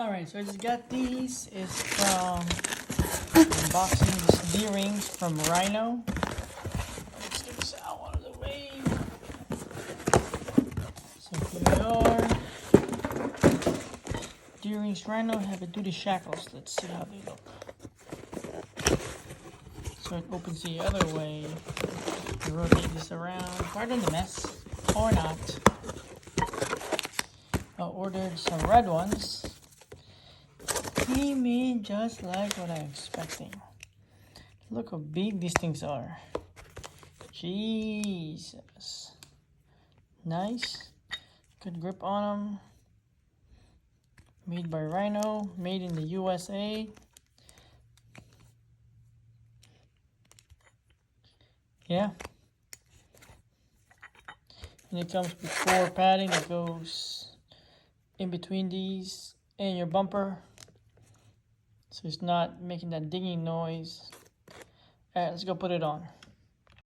Alright, so I just got these. It's from unboxing these D-rings from Rhino. Let's get this out of the way. So here they are. D-rings Rhino have heavy-duty shackles. Let's see how they look. So it opens the other way. You rotate this around. Pardon the mess, or not. I ordered some red ones. Came in just like what I'm expecting. Look how big these things are. Jesus. Nice. Good grip on them. Made by Rhino. Made in the USA. Yeah. And it comes with 4 padding that goes in between these and your bumper. So it's not making that dinging noise. Alright, let's go put it on.